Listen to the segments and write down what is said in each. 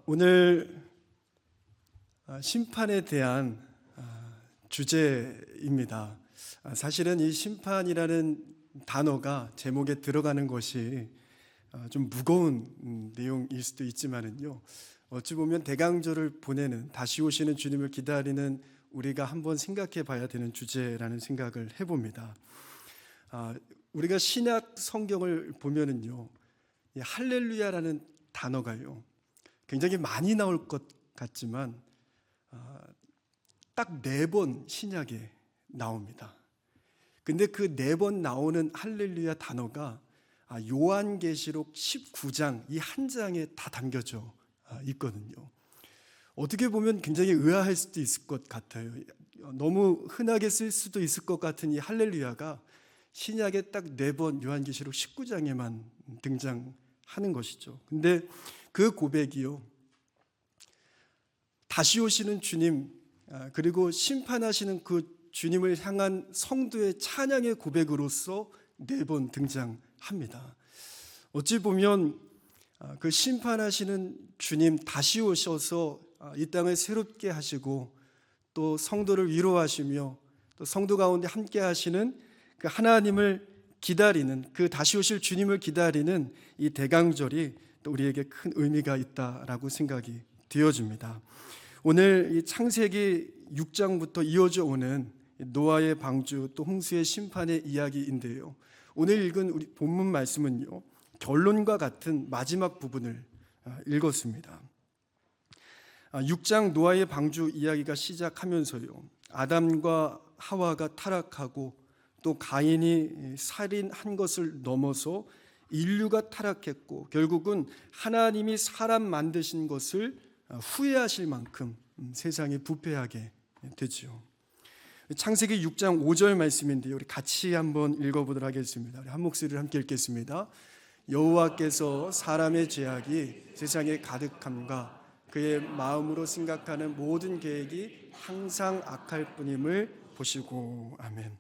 오늘 심판에 대한 주제입니다. 사실은 이 심판이라는 단어가 제목에 들어가는 것이 좀 무거운 내용일 수도 있지만은요, 어찌 보면 대강절을 보내는, 다시 오시는 주님을 기다리는 우리가 한번 생각해 봐야 되는 주제라는 생각을 해봅니다. 우리가 신약 성경을 보면은요, 이 할렐루야라는 단어가요 굉장히 많이 나올 것 같지만 딱 4번 신약에 나옵니다. 근데 그 4번 나오는 할렐루야 단어가 요한계시록 19장 이 한 장에 다 담겨져 있거든요. 어떻게 보면 굉장히 의아할 수도 있을 것 같아요. 너무 흔하게 쓸 수도 있을 것 같은 이 할렐루야가 신약에 딱 4번 요한계시록 19장에만 등장하는 것이죠. 근데 그 고백이요, 다시 오시는 주님, 그리고 심판하시는 그 주님을 향한 성도의 찬양의 고백으로서 4번 등장합니다. 어찌 보면 그 심판하시는 주님 다시 오셔서 이 땅을 새롭게 하시고 또 성도를 위로하시며 또 성도 가운데 함께 하시는 그 하나님을 기다리는, 그 다시 오실 주님을 기다리는 이 대강절이 또 우리에게 큰 의미가 있다라고 생각이 되어집니다. 오늘 이 창세기 6장부터 이어져 오는 노아의 방주 또 홍수의 심판의 이야기인데요, 오늘 읽은 우리 본문 말씀은요, 결론과 같은 마지막 부분을 읽었습니다. 6장 노아의 방주 이야기가 시작하면서요, 아담과 하와가 타락하고 또 가인이 살인한 것을 넘어서 인류가 타락했고 결국은 하나님이 사람 만드신 것을 후회하실 만큼 세상이 부패하게 되죠. 창세기 6장 5절 말씀인데요, 우리 같이 한번 읽어보도록 하겠습니다. 우리 한 목소리를 함께 읽겠습니다. 여호와께서 사람의 죄악이 세상에 가득함과 그의 마음으로 생각하는 모든 계획이 항상 악할 뿐임을 보시고. 아멘.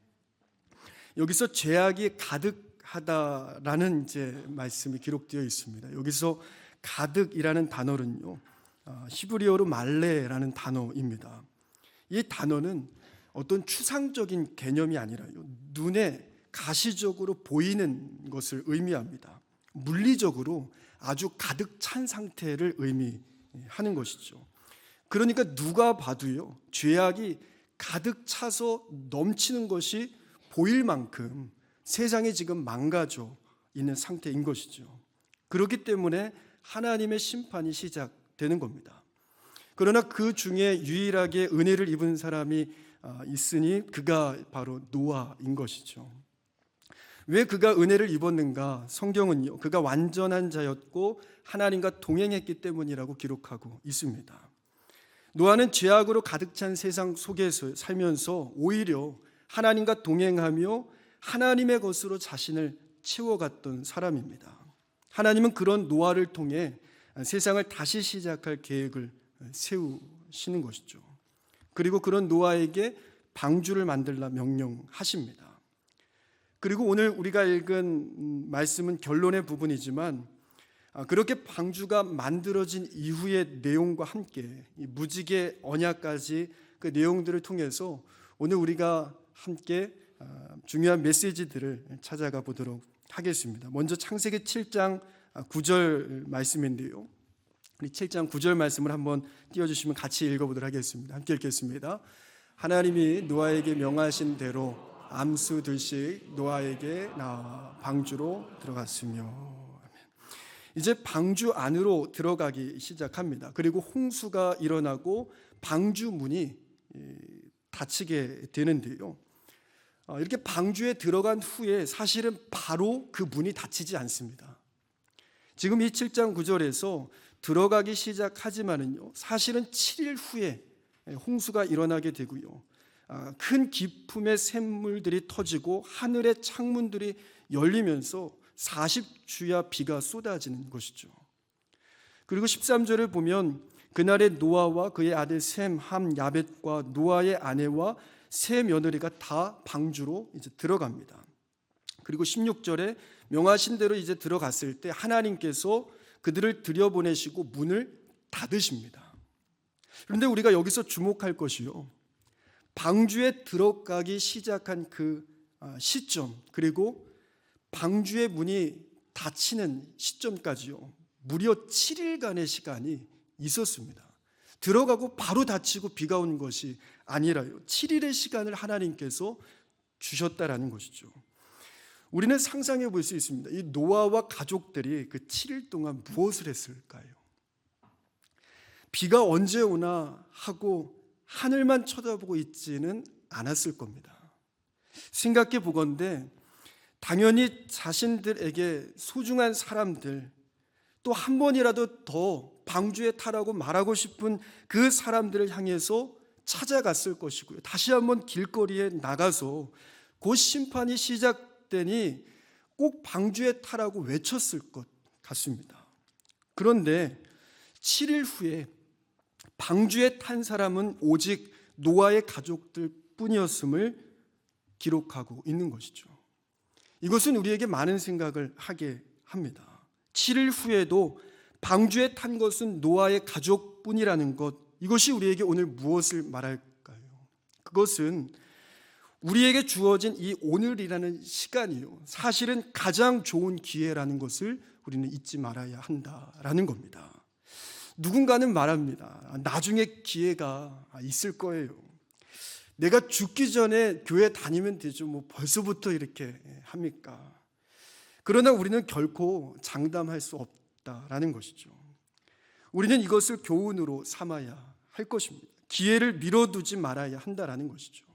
여기서 죄악이 가득하다라는 이제 말씀이 기록되어 있습니다. 여기서 가득이라는 단어는요, 히브리어로 말레라는 단어입니다. 이 단어는 어떤 추상적인 개념이 아니라요, 눈에 가시적으로 보이는 것을 의미합니다. 물리적으로 아주 가득 찬 상태를 의미하는 것이죠. 그러니까 누가 봐도요, 죄악이 가득 차서 넘치는 것이 보일 만큼 세상이 지금 망가져 있는 상태인 것이죠. 그렇기 때문에 하나님의 심판이 시작되는 겁니다. 그러나 그 중에 유일하게 은혜를 입은 사람이 있으니 그가 바로 노아인 것이죠. 왜 그가 은혜를 입었는가? 성경은요, 그가 완전한 자였고 하나님과 동행했기 때문이라고 기록하고 있습니다. 노아는 죄악으로 가득 찬 세상 속에서 살면서 오히려 하나님과 동행하며 하나님의 것으로 자신을 채워갔던 사람입니다. 하나님은 그런 노아를 통해 세상을 다시 시작할 계획을 세우시는 것이죠. 그리고 그런 노아에게 방주를 만들라 명령하십니다. 그리고 오늘 우리가 읽은 말씀은 결론의 부분이지만 그렇게 방주가 만들어진 이후의 내용과 함께 이 무지개 언약까지 그 내용들을 통해서 오늘 우리가 함께 중요한 메시지들을 찾아가 보도록 하겠습니다. 먼저 창세기 7장 9절 말씀인데요, 우리 7장 9절 말씀을 한번 띄워주시면 같이 읽어보도록 하겠습니다. 함께 읽겠습니다. 하나님이 노아에게 명하신 대로 암수 들씩 노아에게 나와 방주로 들어갔으며. 이제 방주 안으로 들어가기 시작합니다. 그리고 홍수가 일어나고 방주 문이 닫히게 되는데요, 이렇게 방주에 들어간 후에 사실은 바로 그 문이 닫히지 않습니다. 지금 이 7장 9절에서 들어가기 시작하지만은요, 사실은 7일 후에 홍수가 일어나게 되고요, 큰 기품의 샘물들이 터지고 하늘의 창문들이 열리면서 40주야 비가 쏟아지는 것이죠. 그리고 13절을 보면 그날에 노아와 그의 아들 셈, 함, 야벳과 노아의 아내와 세 며느리가 다 방주로 이제 들어갑니다. 그리고 16절에 명하신 대로 이제 들어갔을 때 하나님께서 그들을 들여보내시고 문을 닫으십니다. 그런데 우리가 여기서 주목할 것이요, 방주에 들어가기 시작한 그 시점, 그리고 방주의 문이 닫히는 시점까지요, 무려 7일간의 시간이 있었습니다. 들어가고 바로 닫히고 비가 온 것이 아니라요, 7일의 시간을 하나님께서 주셨다라는 것이죠. 우리는 상상해 볼 수 있습니다. 이 노아와 가족들이 그 7일 동안 무엇을 했을까요? 비가 언제 오나 하고 하늘만 쳐다보고 있지는 않았을 겁니다. 생각해 보건대 당연히 자신들에게 소중한 사람들, 또 한 번이라도 더 방주에 타라고 말하고 싶은 그 사람들을 향해서 찾아갔을 것이고요, 다시 한번 길거리에 나가서 곧 심판이 시작되니 꼭 방주에 타라고 외쳤을 것 같습니다. 그런데 7일 후에 방주에 탄 사람은 오직 노아의 가족들 뿐이었음을 기록하고 있는 것이죠. 이것은 우리에게 많은 생각을 하게 합니다. 7일 후에도 방주에 탄 것은 노아의 가족뿐이라는 것, 이것이 우리에게 오늘 무엇을 말할까요? 그것은 우리에게 주어진 이 오늘이라는 시간이요, 사실은 가장 좋은 기회라는 것을 우리는 잊지 말아야 한다라는 겁니다. 누군가는 말합니다. 나중에 기회가 있을 거예요. 내가 죽기 전에 교회 다니면 되죠. 뭐 벌써부터 이렇게 합니까? 그러나 우리는 결코 장담할 수 없다라는 것이죠. 우리는 이것을 교훈으로 삼아야 할 것입니다. 기회를 미뤄두지 말아야 한다라는 것이죠.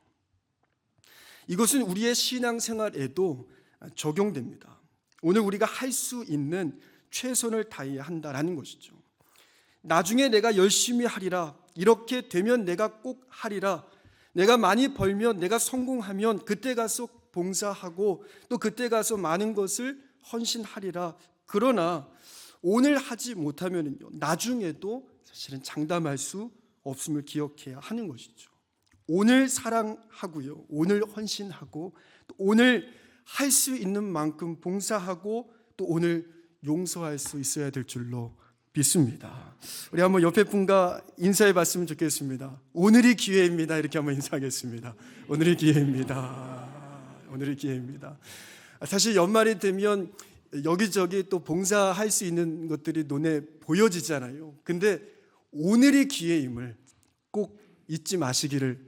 이것은 우리의 신앙생활에도 적용됩니다. 오늘 우리가 할 수 있는 최선을 다해야 한다라는 것이죠. 나중에 내가 열심히 하리라, 이렇게 되면 내가 꼭 하리라, 내가 많이 벌면, 내가 성공하면 그때 가서 봉사하고 또 그때 가서 많은 것을 헌신하리라. 그러나 오늘 하지 못하면요, 나중에도 사실은 장담할 수 없음을 기억해야 하는 것이죠. 오늘 사랑하고요, 오늘 헌신하고, 또 오늘 할 수 있는 만큼 봉사하고, 또 오늘 용서할 수 있어야 될 줄로 믿습니다. 우리 한번 옆에 분과 인사해 봤으면 좋겠습니다. 오늘이 기회입니다. 이렇게 한번 인사하겠습니다. 오늘이 기회입니다. 오늘이 기회입니다. 사실 연말이 되면 여기저기 또 봉사할 수 있는 것들이 눈에 보여지잖아요. 근데 오늘이 기회임을 꼭 잊지 마시기를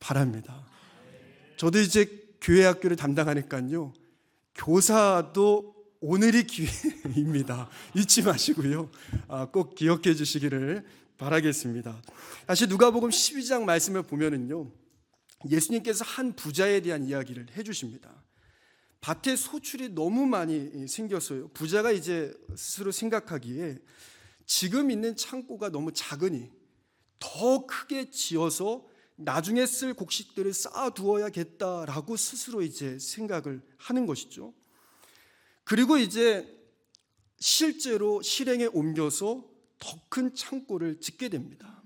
바랍니다. 저도 이제 교회 학교를 담당하니까요, 교사도 오늘이 기회입니다. 잊지 마시고요, 꼭 기억해 주시기를 바라겠습니다. 다시 누가복음 12장 말씀을 보면은요, 예수님께서 한 부자에 대한 이야기를 해주십니다. 밭에 소출이 너무 많이 생겼어요. 부자가 이제 스스로 생각하기에 지금 있는 창고가 너무 작으니 더 크게 지어서 나중에 쓸 곡식들을 쌓아두어야겠다라고 스스로 이제 생각을 하는 것이죠. 그리고 이제 실제로 실행에 옮겨서 더 큰 창고를 짓게 됩니다.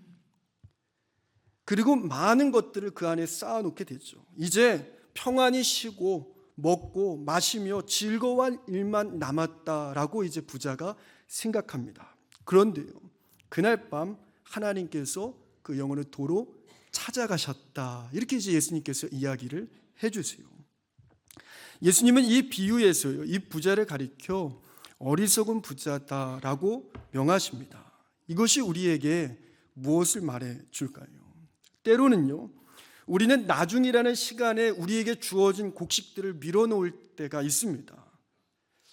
그리고 많은 것들을 그 안에 쌓아놓게 되죠. 이제 평안히 쉬고 먹고 마시며 즐거워할 일만 남았다라고 이제 부자가 생각합니다. 그런데요, 그날 밤 하나님께서 그 영혼을 도로 찾아가셨다, 이렇게 이제 예수님께서 이야기를 해주세요. 예수님은 이 비유에서요, 이 부자를 가리켜 어리석은 부자다라고 명하십니다. 이것이 우리에게 무엇을 말해 줄까요? 때로는요, 우리는 나중이라는 시간에 우리에게 주어진 곡식들을 밀어놓을 때가 있습니다.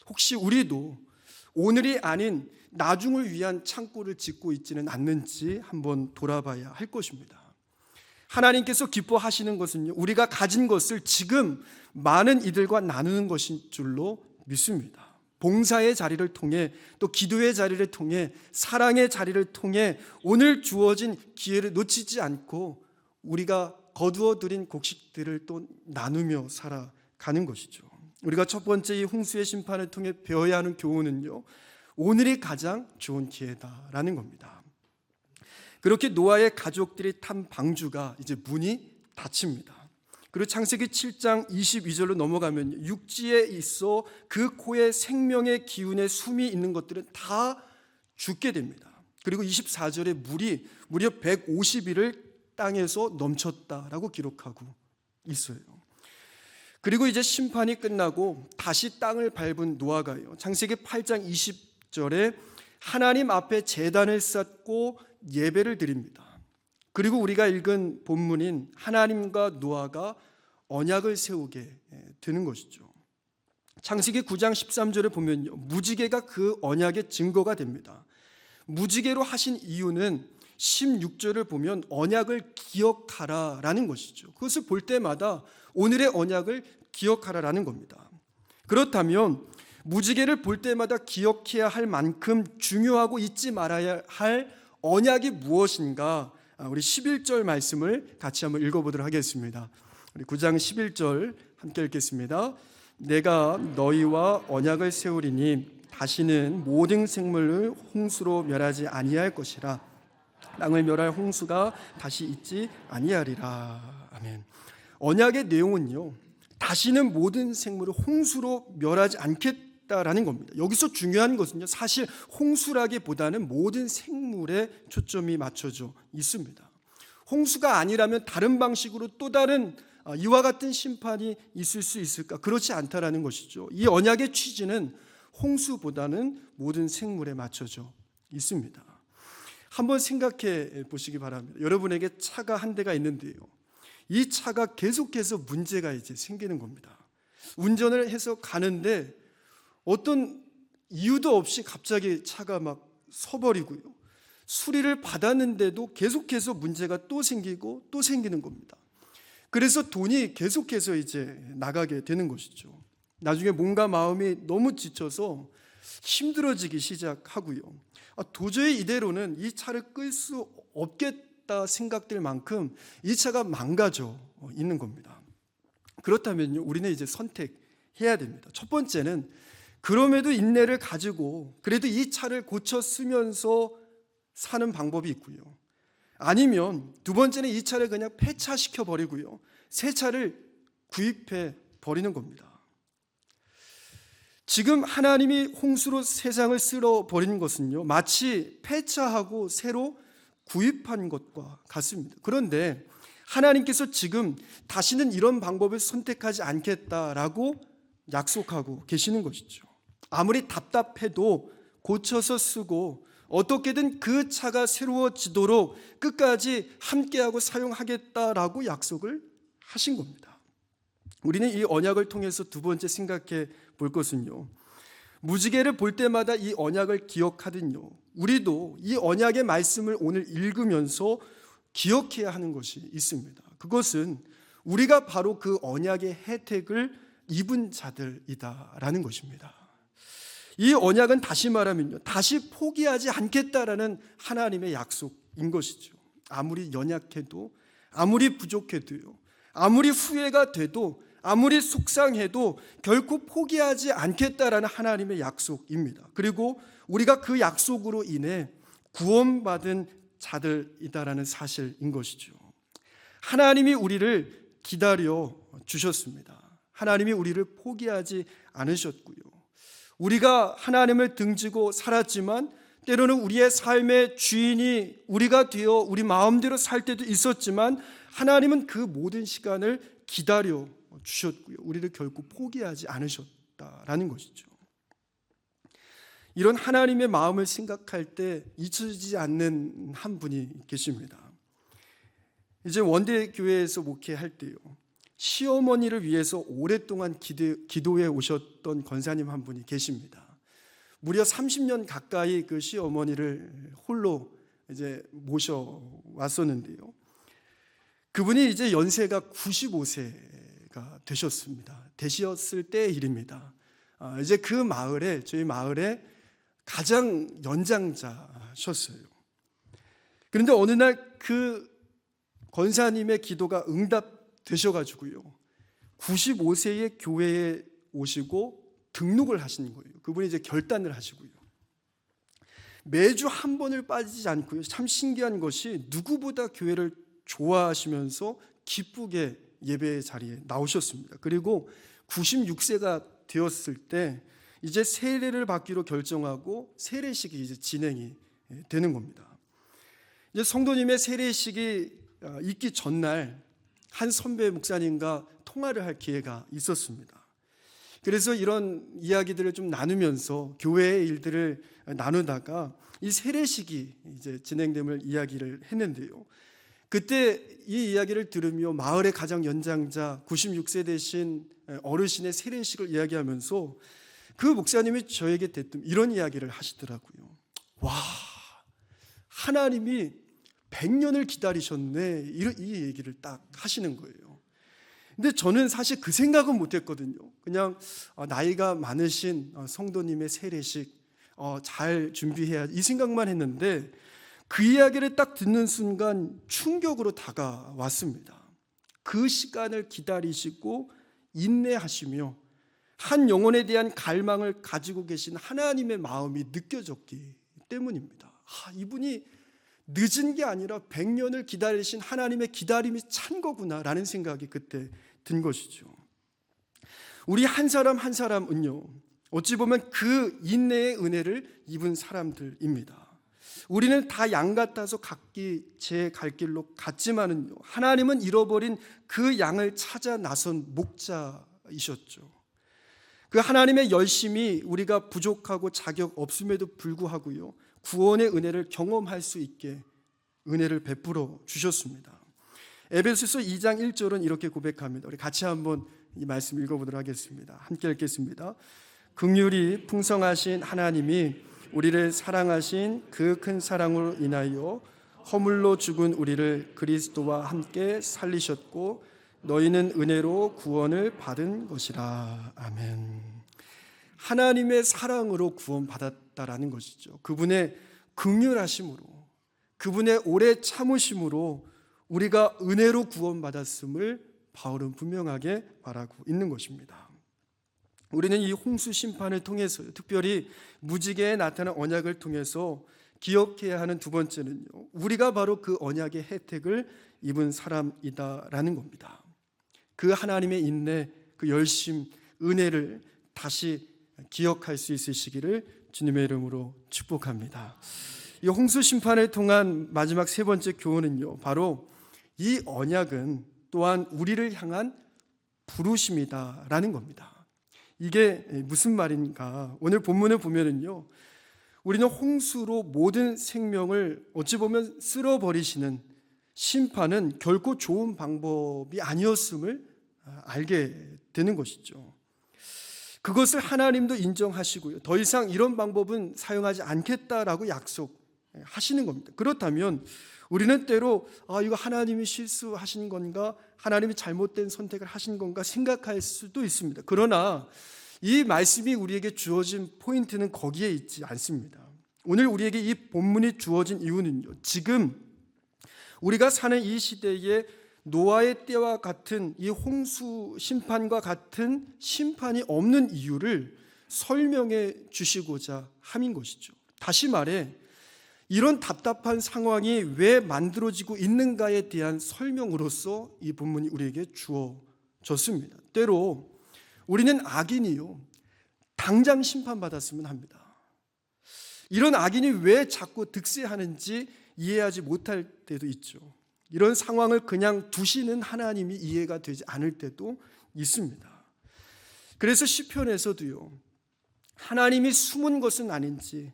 혹시 우리도 오늘이 아닌 나중을 위한 창고를 짓고 있지는 않는지 한번 돌아봐야 할 것입니다. 하나님께서 기뻐하시는 것은요, 우리가 가진 것을 지금 많은 이들과 나누는 것인 줄로 믿습니다. 봉사의 자리를 통해, 또 기도의 자리를 통해, 사랑의 자리를 통해 오늘 주어진 기회를 놓치지 않고 우리가 거두어 들인 곡식들을 또 나누며 살아가는 것이죠. 우리가 첫 번째 이 홍수의 심판을 통해 배워야 하는 교훈은요, 오늘이 가장 좋은 기회다라는 겁니다. 그렇게 노아의 가족들이 탄 방주가 이제 문이 닫힙니다. 그리고 창세기 7장 22절로 넘어가면 육지에 있어 그 코에 생명의 기운의 숨이 있는 것들은 다 죽게 됩니다. 그리고 24절에 물이 무려 150일을 땅에서 넘쳤다라고 기록하고 있어요. 그리고 이제 심판이 끝나고 다시 땅을 밟은 노아가요, 창세기 8장 20절에 하나님 앞에 제단을 쌓고 예배를 드립니다. 그리고 우리가 읽은 본문인 하나님과 노아가 언약을 세우게 되는 것이죠. 창세기 9장 13절에 보면요, 무지개가 그 언약의 증거가 됩니다. 무지개로 하신 이유는 16절을 보면 언약을 기억하라라는 것이죠. 그것을 볼 때마다 오늘의 언약을 기억하라라는 겁니다. 그렇다면 무지개를 볼 때마다 기억해야 할 만큼 중요하고 잊지 말아야 할 언약이 무엇인가? 우리 11절 말씀을 같이 한번 읽어보도록 하겠습니다. 우리 9장 11절 함께 읽겠습니다. 내가 너희와 언약을 세우리니 다시는 모든 생물을 홍수로 멸하지 아니할 것이라. 땅을 멸할 홍수가 다시 있지 아니하리라. 아멘. 언약의 내용은요, 다시는 모든 생물을 홍수로 멸하지 않겠다라는 겁니다. 여기서 중요한 것은요, 사실 홍수라기보다는 모든 생물에 초점이 맞춰져 있습니다. 홍수가 아니라면 다른 방식으로 또 다른 이와 같은 심판이 있을 수 있을까? 그렇지 않다라는 것이죠. 이 언약의 취지는 홍수보다는 모든 생물에 맞춰져 있습니다. 한번 생각해 보시기 바랍니다. 여러분에게 차가 한 대가 있는데요, 이 차가 계속해서 문제가 이제 생기는 겁니다. 운전을 해서 가는데 어떤 이유도 없이 갑자기 차가 막 서버리고요, 수리를 받았는데도 계속해서 문제가 또 생기고 또 생기는 겁니다. 그래서 돈이 계속해서 이제 나가게 되는 것이죠. 나중에 몸과 마음이 너무 지쳐서 힘들어지기 시작하고요, 도저히 이대로는 이 차를 끌 수 없겠다 생각될 만큼 이 차가 망가져 있는 겁니다. 그렇다면요, 우리는 이제 선택해야 됩니다. 첫 번째는 그럼에도 인내를 가지고 그래도 이 차를 고쳐 쓰면서 사는 방법이 있고요, 아니면 두 번째는 이 차를 그냥 폐차시켜 버리고요, 새 차를 구입해 버리는 겁니다. 지금 하나님이 홍수로 세상을 쓸어버리는 것은요, 마치 폐차하고 새로 구입한 것과 같습니다. 그런데 하나님께서 지금 다시는 이런 방법을 선택하지 않겠다라고 약속하고 계시는 것이죠. 아무리 답답해도 고쳐서 쓰고 어떻게든 그 차가 새로워지도록 끝까지 함께하고 사용하겠다라고 약속을 하신 겁니다. 우리는 이 언약을 통해서 두 번째 생각해 볼 것은요, 무지개를 볼 때마다 이 언약을 기억하듯요, 우리도 이 언약의 말씀을 오늘 읽으면서 기억해야 하는 것이 있습니다. 그것은 우리가 바로 그 언약의 혜택을 입은 자들이다라는 것입니다. 이 언약은 다시 말하면요, 다시 포기하지 않겠다라는 하나님의 약속인 것이죠. 아무리 연약해도, 아무리 부족해도요, 아무리 후회가 돼도, 아무리 속상해도 결코 포기하지 않겠다라는 하나님의 약속입니다. 그리고 우리가 그 약속으로 인해 구원받은 자들이다라는 사실인 것이죠. 하나님이 우리를 기다려 주셨습니다. 하나님이 우리를 포기하지 않으셨고요, 우리가 하나님을 등지고 살았지만 때로는 우리의 삶의 주인이 우리가 되어 우리 마음대로 살 때도 있었지만 하나님은 그 모든 시간을 기다려 주셨고요, 우리를 결코 포기하지 않으셨다라는 것이죠. 이런 하나님의 마음을 생각할 때 잊혀지지 않는 한 분이 계십니다. 이제 원대교회에서 목회할 때요, 시어머니를 위해서 오랫동안 기도해 오셨던 권사님 한 분이 계십니다. 무려 30년 가까이 그 시어머니를 홀로 이제 모셔왔었는데요, 그분이 이제 연세가 95세가 되셨을 때의 일입니다. 이제 그 마을에, 저희 마을에 가장 연장자셨어요. 그런데 어느 날 그 권사님의 기도가 응답되셔가지고요, 95세의 교회에 오시고 등록을 하시는 거예요. 그분이 이제 결단을 하시고요, 매주 한 번을 빠지지 않고요, 참 신기한 것이 누구보다 교회를 좋아하시면서 기쁘게 예배 자리에 나오셨습니다. 그리고 96세가 되었을 때 이제 세례를 받기로 결정하고 세례식이 이제 진행이 되는 겁니다. 이제 성도님의 세례식이 있기 전날 한 선배 목사님과 통화를 할 기회가 있었습니다. 그래서 이런 이야기들을 좀 나누면서 교회의 일들을 나누다가 이 세례식이 이제 진행됨을 이야기를 했는데요. 그때 이 이야기를 들으며 마을의 가장 연장자 96세 되신 어르신의 세례식을 이야기하면서 그 목사님이 저에게 대뜸 이런 이야기를 하시더라고요. 와, 하나님이 100년을 기다리셨네. 이 얘기를 딱 하시는 거예요. 근데 저는 사실 그 생각은 못했거든요. 그냥 나이가 많으신 성도님의 세례식 잘 준비해야 이 생각만 했는데 그 이야기를 딱 듣는 순간 충격으로 다가왔습니다. 그 시간을 기다리시고 인내하시며 한 영혼에 대한 갈망을 가지고 계신 하나님의 마음이 느껴졌기 때문입니다. 이분이 늦은 게 아니라 100년을 기다리신 하나님의 기다림이 찬 거구나라는 생각이 그때 든 것이죠. 우리 한 사람 한 사람은요, 어찌 보면 그 인내의 은혜를 입은 사람들입니다. 우리는 다 양 같아서 각기 제 갈 길로 갔지만은요, 하나님은 잃어버린 그 양을 찾아 나선 목자이셨죠. 그 하나님의 열심이 우리가 부족하고 자격 없음에도 불구하고요, 구원의 은혜를 경험할 수 있게 은혜를 베풀어 주셨습니다. 에베소서 2장 1절은 이렇게 고백합니다. 우리 같이 한번 이 말씀 읽어보도록 하겠습니다. 함께 읽겠습니다. 긍휼이 풍성하신 하나님이 우리를 사랑하신 그 큰 사랑으로 인하여 허물로 죽은 우리를 그리스도와 함께 살리셨고 너희는 은혜로 구원을 받은 것이라. 아멘. 하나님의 사랑으로 구원받았다라는 것이죠. 그분의 긍휼하심으로, 그분의 오래 참으심으로 우리가 은혜로 구원받았음을 바울은 분명하게 말하고 있는 것입니다. 우리는 이 홍수 심판을 통해서, 특별히 무지개에 나타난 언약을 통해서 기억해야 하는 두 번째는요, 우리가 바로 그 언약의 혜택을 입은 사람이다라는 겁니다. 그 하나님의 인내, 그 열심, 은혜를 다시 기억할 수 있으시기를 주님의 이름으로 축복합니다. 이 홍수 심판을 통한 마지막 세 번째 교훈은요, 바로 이 언약은 또한 우리를 향한 부르심이다라는 겁니다. 이게 무슨 말인가? 오늘 본문을 보면은요, 우리는 홍수로 모든 생명을 어찌 보면 쓸어버리시는 심판은 결코 좋은 방법이 아니었음을 알게 되는 것이죠. 그것을 하나님도 인정하시고요, 더 이상 이런 방법은 사용하지 않겠다라고 약속하시는 겁니다. 그렇다면 우리는 때로 이거 하나님이 실수하신 건가, 하나님이 잘못된 선택을 하신 건가 생각할 수도 있습니다. 그러나 이 말씀이 우리에게 주어진 포인트는 거기에 있지 않습니다. 오늘 우리에게 이 본문이 주어진 이유는요, 지금 우리가 사는 이 시대에 노아의 때와 같은 이 홍수 심판과 같은 심판이 없는 이유를 설명해 주시고자 함인 것이죠. 다시 말해, 이런 답답한 상황이 왜 만들어지고 있는가에 대한 설명으로서 이 본문이 우리에게 주어졌습니다. 때로 우리는 악인이요, 당장 심판받았으면 합니다. 이런 악인이 왜 자꾸 득세하는지 이해하지 못할 때도 있죠. 이런 상황을 그냥 두시는 하나님이 이해가 되지 않을 때도 있습니다. 그래서 시편에서도요, 하나님이 숨은 것은 아닌지,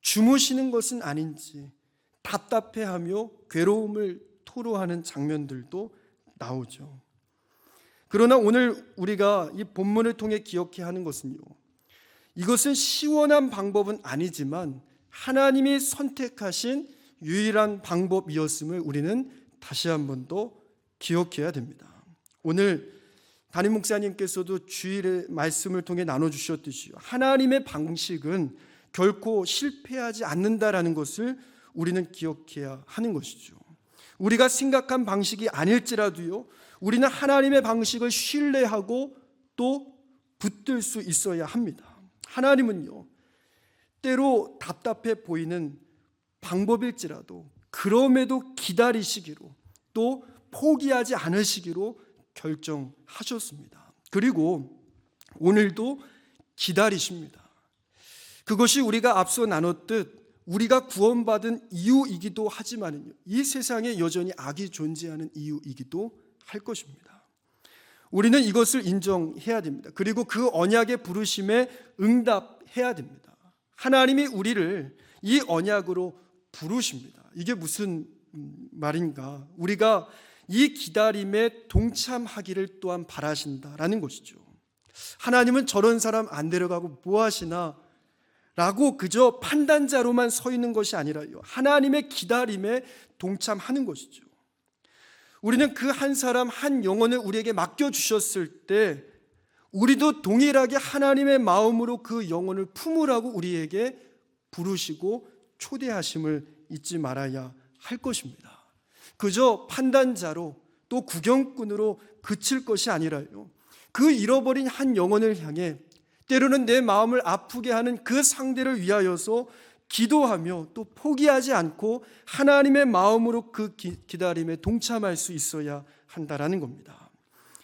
주무시는 것은 아닌지 답답해하며 괴로움을 토로하는 장면들도 나오죠. 그러나 오늘 우리가 이 본문을 통해 기억해야 하는 것은요, 이것은 시원한 방법은 아니지만 하나님이 선택하신 유일한 방법이었음을 우리는 다시 한 번 더 기억해야 됩니다. 오늘 담임 목사님께서도 주일의 말씀을 통해 나눠주셨듯이 하나님의 방식은 결코 실패하지 않는다라는 것을 우리는 기억해야 하는 것이죠. 우리가 생각한 방식이 아닐지라도요, 우리는 하나님의 방식을 신뢰하고 또 붙들 수 있어야 합니다. 하나님은요, 때로 답답해 보이는 방법일지라도 그럼에도 기다리시기로, 또 포기하지 않으시기로 결정하셨습니다. 그리고 오늘도 기다리십니다. 그것이 우리가 앞서 나눴듯 우리가 구원받은 이유이기도 하지만요, 이 세상에 여전히 악이 존재하는 이유이기도 할 것입니다. 우리는 이것을 인정해야 됩니다. 그리고 그 언약의 부르심에 응답해야 됩니다. 하나님이 우리를 이 언약으로 부르십니다. 이게 무슨 말인가? 우리가 이 기다림에 동참하기를 또한 바라신다라는 것이죠. 하나님은 저런 사람 안 데려가고 뭐 하시나? 라고 그저 판단자로만 서 있는 것이 아니라요, 하나님의 기다림에 동참하는 것이죠. 우리는 그 한 사람 한 영혼을 우리에게 맡겨주셨을 때 우리도 동일하게 하나님의 마음으로 그 영혼을 품으라고 우리에게 부르시고 초대하심을 잊지 말아야 할 것입니다. 그저 판단자로 또 구경꾼으로 그칠 것이 아니라요, 그 잃어버린 한 영혼을 향해 때로는 내 마음을 아프게 하는 그 상대를 위하여서 기도하며 또 포기하지 않고 하나님의 마음으로 그 기다림에 동참할 수 있어야 한다라는 겁니다.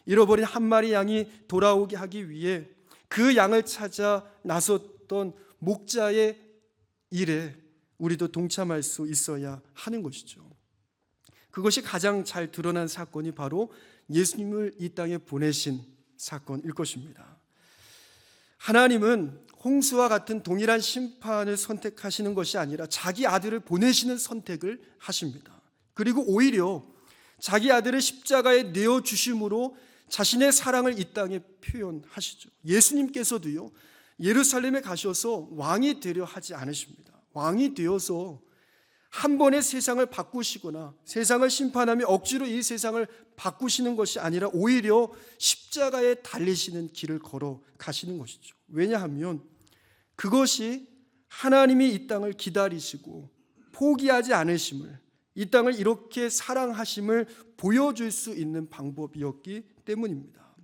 잃어버린 한 마리 양이 돌아오게 하기 위해 그 양을 찾아 나섰던 목자의 일에 우리도 동참할 수 있어야 하는 것이죠. 그것이 가장 잘 드러난 사건이 바로 예수님을 이 땅에 보내신 사건일 것입니다. 하나님은 홍수와 같은 동일한 심판을 선택하시는 것이 아니라 자기 아들을 보내시는 선택을 하십니다. 그리고 오히려 자기 아들을 십자가에 내어주심으로 자신의 사랑을 이 땅에 표현하시죠. 예수님께서도요, 예루살렘에 가셔서 왕이 되려 하지 않으십니다. 왕이 되어서 한 번에 세상을 바꾸시거나 세상을 심판하며 억지로 이 세상을 바꾸시는 것이 아니라 오히려 십자가에 달리시는 길을 걸어 가시는 것이죠. 왜냐하면 그것이 하나님이 이 땅을 기다리시고 포기하지 않으심을, 이 땅을 이렇게 사랑하심을 보여줄 수 있는 방법이었기 때문입니다.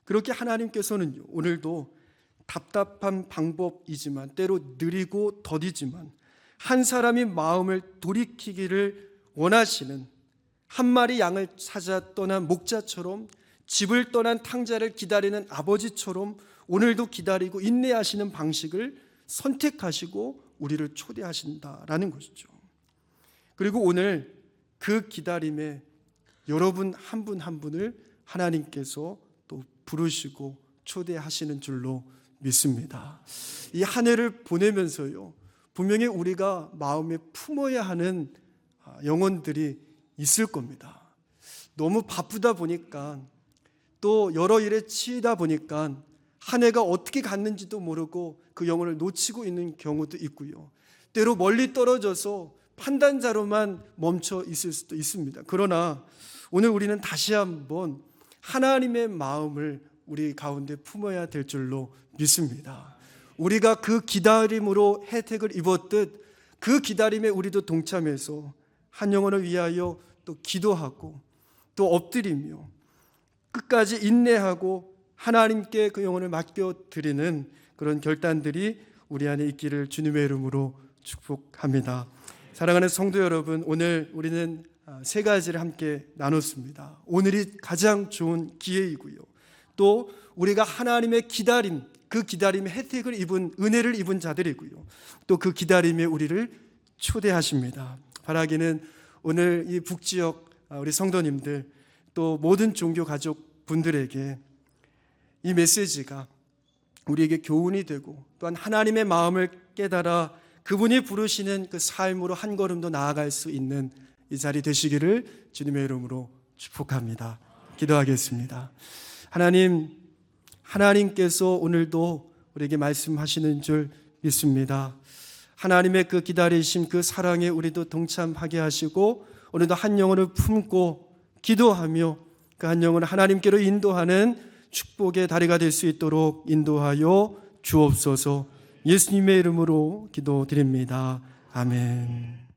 그렇게 하나님께서는요, 오늘도 답답한 방법이지만 때로 느리고 더디지만 한 사람이 마음을 돌이키기를 원하시는 한 마리 양을 찾아 떠난 목자처럼, 집을 떠난 탕자를 기다리는 아버지처럼 오늘도 기다리고 인내하시는 방식을 선택하시고 우리를 초대하신다라는 것이죠. 그리고 오늘 그 기다림에 여러분 한 분 한 분을 하나님께서 또 부르시고 초대하시는 줄로 믿습니다. 이 한 해를 보내면서요, 분명히 우리가 마음에 품어야 하는 영혼들이 있을 겁니다. 너무 바쁘다 보니까 또 여러 일에 치이다 보니까 한 해가 어떻게 갔는지도 모르고 그 영혼을 놓치고 있는 경우도 있고요, 때로 멀리 떨어져서 판단자로만 멈춰 있을 수도 있습니다. 그러나 오늘 우리는 다시 한번 하나님의 마음을 우리 가운데 품어야 될 줄로 믿습니다. 우리가 그 기다림으로 혜택을 입었듯 그 기다림에 우리도 동참해서 한 영혼을 위하여 또 기도하고 또 엎드리며 끝까지 인내하고 하나님께 그 영혼을 맡겨드리는 그런 결단들이 우리 안에 있기를 주님의 이름으로 축복합니다. 사랑하는 성도 여러분, 오늘 우리는 세 가지를 함께 나눴습니다. 오늘이 가장 좋은 기회이고요, 또 우리가 하나님의 기다림, 그 기다림의 혜택을 입은, 은혜를 입은 자들이고요, 또 그 기다림에 우리를 초대하십니다. 바라기는 오늘 이 북지역 우리 성도님들 또 모든 종교 가족 분들에게 이 메시지가 우리에게 교훈이 되고 또한 하나님의 마음을 깨달아 그분이 부르시는 그 삶으로 한 걸음 더 나아갈 수 있는 이 자리 되시기를 주님의 이름으로 축복합니다. 기도하겠습니다. 하나님께서 오늘도 우리에게 말씀하시는 줄 믿습니다. 하나님의 그 기다리심, 그 사랑에 우리도 동참하게 하시고 오늘도 한 영혼을 품고 기도하며 그 한 영혼을 하나님께로 인도하는 축복의 다리가 될 수 있도록 인도하여 주옵소서. 예수님의 이름으로 기도드립니다. 아멘.